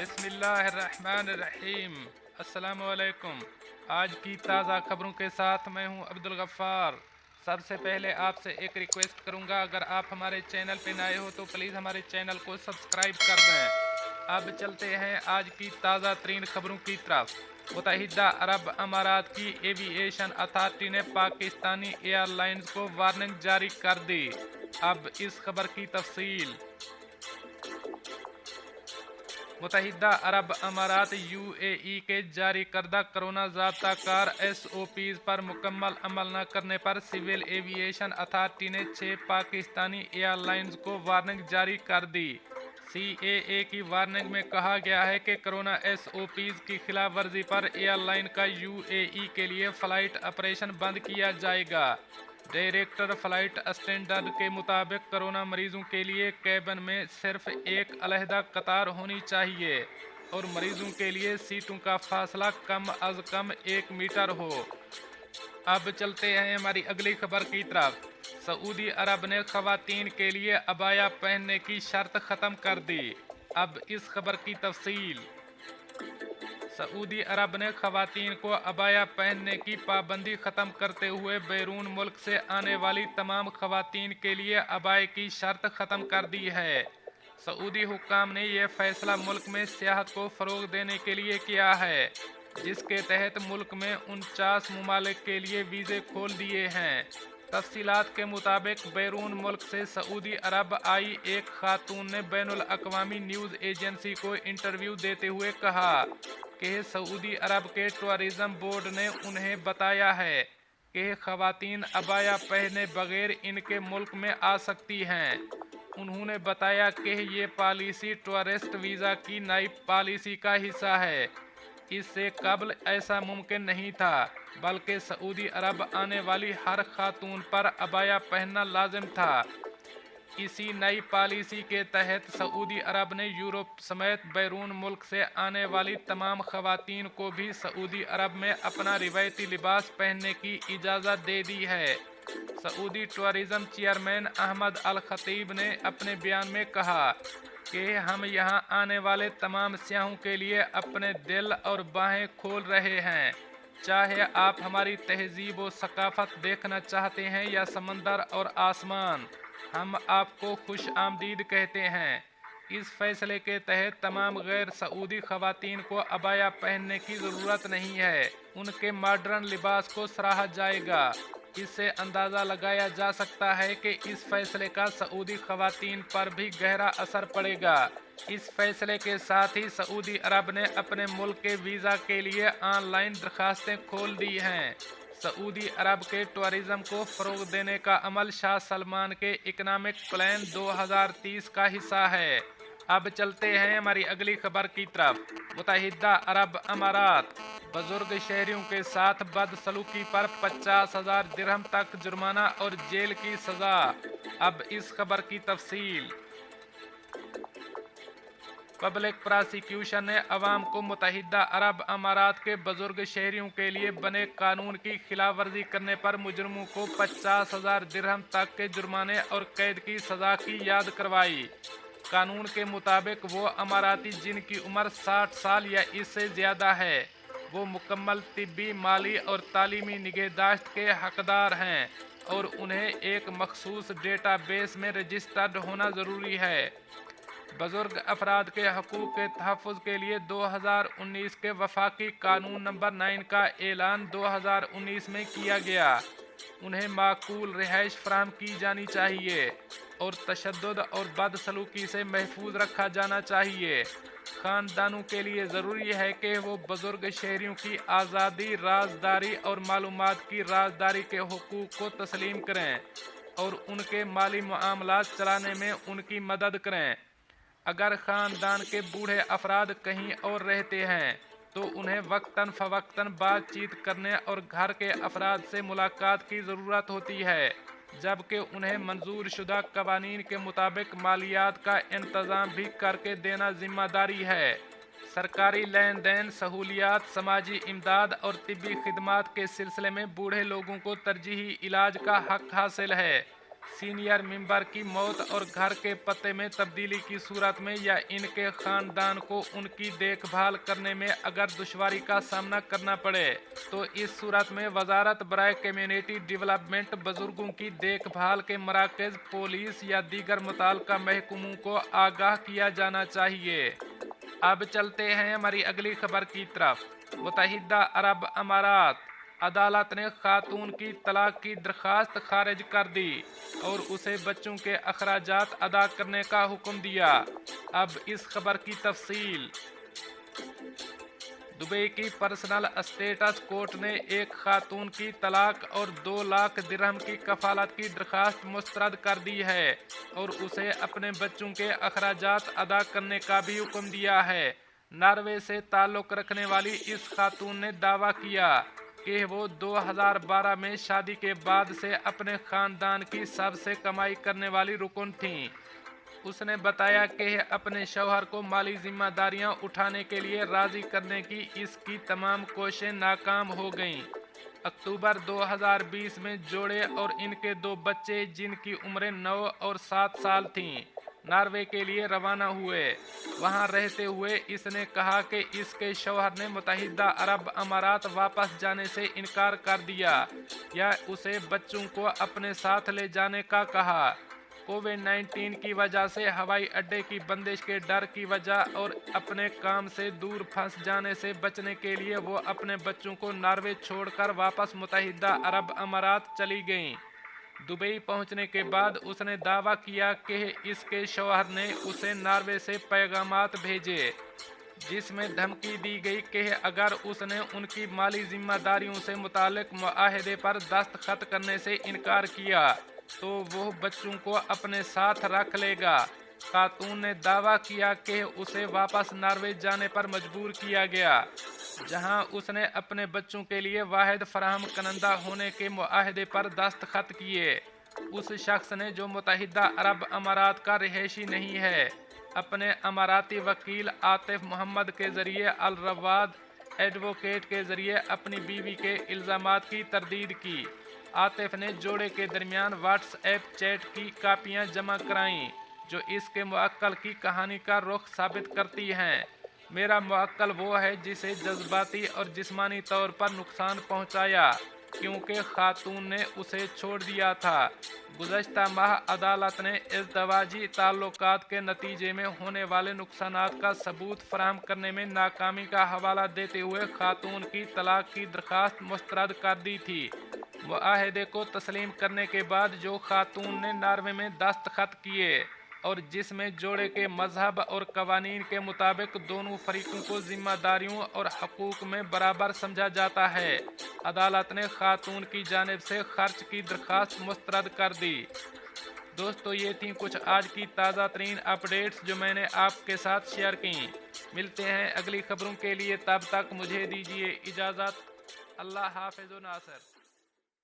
बिस्मिल्लाहिर्रहमानिर्रहीम। अस्सलाम वालेकुम। आज की ताज़ा खबरों के साथ मैं हूं अब्दुल गफ्फार। सबसे पहले आपसे एक रिक्वेस्ट करूंगा, अगर आप हमारे चैनल पे नए हो तो प्लीज़ हमारे चैनल को सब्सक्राइब कर दें। अब चलते हैं आज की ताज़ा तरीन खबरों की तरफ। मुत्तहिदा अरब अमारात की एविएशन अथॉरिटी ने पाकिस्तानी एयरलाइंस को वार्निंग जारी कर दी। अब इस खबर की तफसील। मुत्तहिदा अरब अमारात यूएई के जारी करदा कोरोना ज़ाब्ता कार SOPs पर मुकम्मल अमल न करने पर सिविल एविएशन अथॉरिटी ने 6 पाकिस्तानी एयरलाइंस को वार्निंग जारी कर दी। CAA की वार्निंग में कहा गया है कि कोरोना SOPs की खिलाफ वर्जी पर एयरलाइन का UAE के लिए फ़्लाइट ऑपरेशन बंद किया जाएगा। डायरेक्टर फ्लाइट स्टैंडर्ड के मुताबिक कोरोना मरीजों के लिए कैबिन में सिर्फ एक अलहदा कतार होनी चाहिए और मरीजों के लिए सीटों का फासला कम अज कम 1 मीटर हो। अब चलते हैं हमारी अगली खबर की तरफ। सऊदी अरब ने खवातीन के लिए अबाया पहनने की शर्त ख़त्म कर दी। अब इस खबर की तफसील। सऊदी अरब ने खवातीन को अबाया पहनने की पाबंदी ख़त्म करते हुए बैरून मुल्क से आने वाली तमाम खवातीन के लिए अबाए की शर्त ख़त्म कर दी है। सऊदी हुक्काम ने यह फैसला मुल्क में सियाहत को फ़रोग़ देने के लिए किया है, जिसके तहत मुल्क में 49 ममालिक के लिए वीज़े खोल दिए हैं। तफसीलात के मुताबिक बैरून मुल्क से सऊदी अरब आई एक खातून ने बैनुल अक़वामी न्यूज़ एजेंसी को इंटरव्यू देते हुए कहा कि सऊदी अरब के टूरिज़्म बोर्ड ने उन्हें बताया है कि खवातीन अबाया पहने बगैर इनके मुल्क में आ सकती हैं। उन्होंने बताया कि ये पॉलिसी टूरिस्ट वीज़ा की नई पॉलिसी का हिस्सा है। इससे कबल ऐसा मुमकिन नहीं था, बल्कि सऊदी अरब आने वाली हर खातून पर अबाया पहनना लाजिम था। इसी नई पॉलिसी के तहत सऊदी अरब ने यूरोप समेत बैरून मुल्क से आने वाली तमाम खवातीन को भी सऊदी अरब में अपना रिवायती लिबास पहनने की इजाज़त दे दी है। सऊदी टूरिज़्म चेयरमैन अहमद अल खतीब ने अपने बयान में कहा कि हम यहाँ आने वाले तमाम सियाहों के लिए अपने दिल और बाहें खोल रहे हैं। चाहे आप हमारी तहजीब व सकाफ़त देखना चाहते हैं या समंदर और आसमान, हम आपको खुश आमदीद कहते हैं। इस फैसले के तहत तमाम गैर सऊदी खवातीन को अबाया पहनने की ज़रूरत नहीं है। उनके मॉडर्न लिबास को सराहा जाएगा। इससे अंदाज़ा लगाया जा सकता है कि इस फैसले का सऊदी खवातीन पर भी गहरा असर पड़ेगा। इस फैसले के साथ ही सऊदी अरब ने अपने मुल्क के वीज़ा के लिए ऑनलाइन दरखास्तें खोल दी हैं। सऊदी अरब के टूरिज़्म को फ़रोग़ देने का अमल शाह सलमान के इकनॉमिक प्लान 2030 का हिस्सा है। अब चलते हैं हमारी अगली खबर की तरफ। मुत्तहिदा अरब अमारात बुजुर्ग शहरियों के साथ बदसलूकी पर 50,000 दिरहम तक जुर्माना और जेल की सज़ा। अब इस खबर की तफसील। पब्लिक प्रोसिक्यूशन ने अवाम को मुत्तहिदा अरब अमारात के बुजुर्ग शहरियों के लिए बने कानून की खिलाफ वर्जी करने पर मुजरमों को 50,000 दिरहम तक के जुर्माने और कैद की सज़ा की याद करवाई। कानून के मुताबिक वो अमाराती जिनकी उम्र 60 साल या इससे ज़्यादा है, वो मुकम्मल तिब्बी, माली और तालीमी निगहदाश्त के हकदार हैं और उन्हें एक मखसूस डेटाबेस में रजिस्टर्ड होना ज़रूरी है। बुजुर्ग अफराद के हकूक़ के तहफ़्फ़ुज़ के लिए 2019 के वफाकी कानून नंबर 9 का ऐलान 2019 में किया गया। उन्हें माकूल रिहाइश फराहम की जानी चाहिए और तशद्दुद और बदसलूकी से महफूज रखा जाना चाहिए। ख़ानदानों के लिए ज़रूरी है कि वो बुजुर्ग शहरियों की आज़ादी, राजदारी और मालूमात की राजदारी के हुकूक़ को तस्लीम करें और उनके माली मामलात चलाने में उनकी मदद करें। अगर ख़ानदान के बूढ़े अफराद कहीं और रहते हैं तो उन्हें वक्तन फ़वक्तन बातचीत करने और घर के अफराद से मुलाकात की ज़रूरत होती है, जबकि उन्हें मंजूर शुदा कवानीन के मुताबिक मालियात का इंतज़ाम भी करके देना ज़िम्मेदारी है। सरकारी लेन देन, सहूलियात, समाजी इमदाद और तिब्बी खिदमात के सिलसिले में बूढ़े लोगों को तरजीही इलाज का हक हासिल है। सीनियर मेंबर की मौत और घर के पते में तब्दीली की सूरत में या इनके खानदान को उनकी देखभाल करने में अगर दुश्वारी का सामना करना पड़े तो इस सूरत में वजारत बराए कम्युनिटी डेवलपमेंट बुजुर्गों की देखभाल के मराकज, पुलिस या दीगर मुतल्लिका महकमों को आगाह किया जाना चाहिए। अब चलते हैं हमारी अगली खबर की तरफ। मुत्तहिदा अरब अमारात अदालत ने खातून की तलाक की दरख्वास्त खारिज कर दी और उसे बच्चों के अखराजात अदा करने का हुक्म दिया। अब इस खबर की तफसील। दुबई की पर्सनल स्टेटस कोर्ट ने एक खातून की तलाक और 2 लाख दिरहम की कफालत की दरख्वास्त मुस्तरद कर दी है और उसे अपने बच्चों के अखराजात अदा करने का भी हुक्म दिया है। नॉर्वे से ताल्लुक़ रखने वाली इस खातून ने दावा किया कि वो 2012 में शादी के बाद से अपने ख़ानदान की सबसे कमाई करने वाली रुकन थीं। उसने बताया कि अपने शौहर को माली जिम्मेदारियां उठाने के लिए राज़ी करने की इसकी तमाम कोशिशें नाकाम हो गईं। अक्टूबर 2020 में जोड़े और इनके 2 बच्चे जिनकी उम्रें 9 और 7 साल थीं नॉर्वे के लिए रवाना हुए। वहां रहते हुए इसने कहा कि इसके शौहर ने मुत्तहिदा अरब अमारात वापस जाने से इनकार कर दिया या उसे बच्चों को अपने साथ ले जाने का कहा। कोविड-19 की वजह से हवाई अड्डे की बंदिश के डर की वजह और अपने काम से दूर फंस जाने से बचने के लिए वो अपने बच्चों को नॉर्वे छोड़कर वापस मुत्तहिदा अरब अमारात चली गईं। दुबई पहुंचने के बाद उसने दावा किया कि इसके शौहर ने उसे नॉर्वे से पैगामात भेजे जिसमें धमकी दी गई कि अगर उसने उनकी माली जिम्मेदारियों से मुतालिक मुआहदे पर दस्तखत करने से इनकार किया तो वो बच्चों को अपने साथ रख लेगा। खातून ने दावा किया कि उसे वापस नॉर्वे जाने पर मजबूर किया गया जहां उसने अपने बच्चों के लिए वाहिद फराहम करंदा होने के मुआहदे पर दस्तखत किए। उस शख्स ने जो मुत्तहिदा अरब अमारात का रिहायशी नहीं है अपने अमाराती वकील आतिफ मोहम्मद के जरिए अल रवाद एडवोकेट के जरिए अपनी बीवी के इल्ज़ामात की तरदीद की। आतिफ ने जोड़े के दरमियान व्हाट्सएप चैट की कापियां जमा कराईं जो इसके मुअक्कल की कहानी का रुख साबित करती हैं। मेरा मुअक्कल वो है जिसे जज्बाती और जिस्मानी तौर पर नुकसान पहुंचाया क्योंकि खातून ने उसे छोड़ दिया था। गुज़श्ता माह अदालत ने इज़्दवाजी ताल्लुकात के नतीजे में होने वाले नुकसानात का सबूत फराहम करने में नाकामी का हवाला देते हुए खातून की तलाक की दरख्वास्त मुस्तरद कर दी थी। मुआहदे को तस्लीम करने के बाद जो खातून ने नॉर्वे में दस्तखत किए और जिसमें जोड़े के मजहब और कवानीन के मुताबिक दोनों फरीकों को जिम्मेदारियों और हकूक में बराबर समझा जाता है, अदालत ने खातून की जानिब से खर्च की दरख्वास्त मुस्तरद कर दी। दोस्तों, ये थी कुछ आज की ताज़ा तरीन अपडेट्स जो मैंने आपके साथ शेयर की। मिलते हैं अगली खबरों के लिए, तब तक मुझे दीजिए इजाज़त। अल्लाह हाफ़िज़ नासर।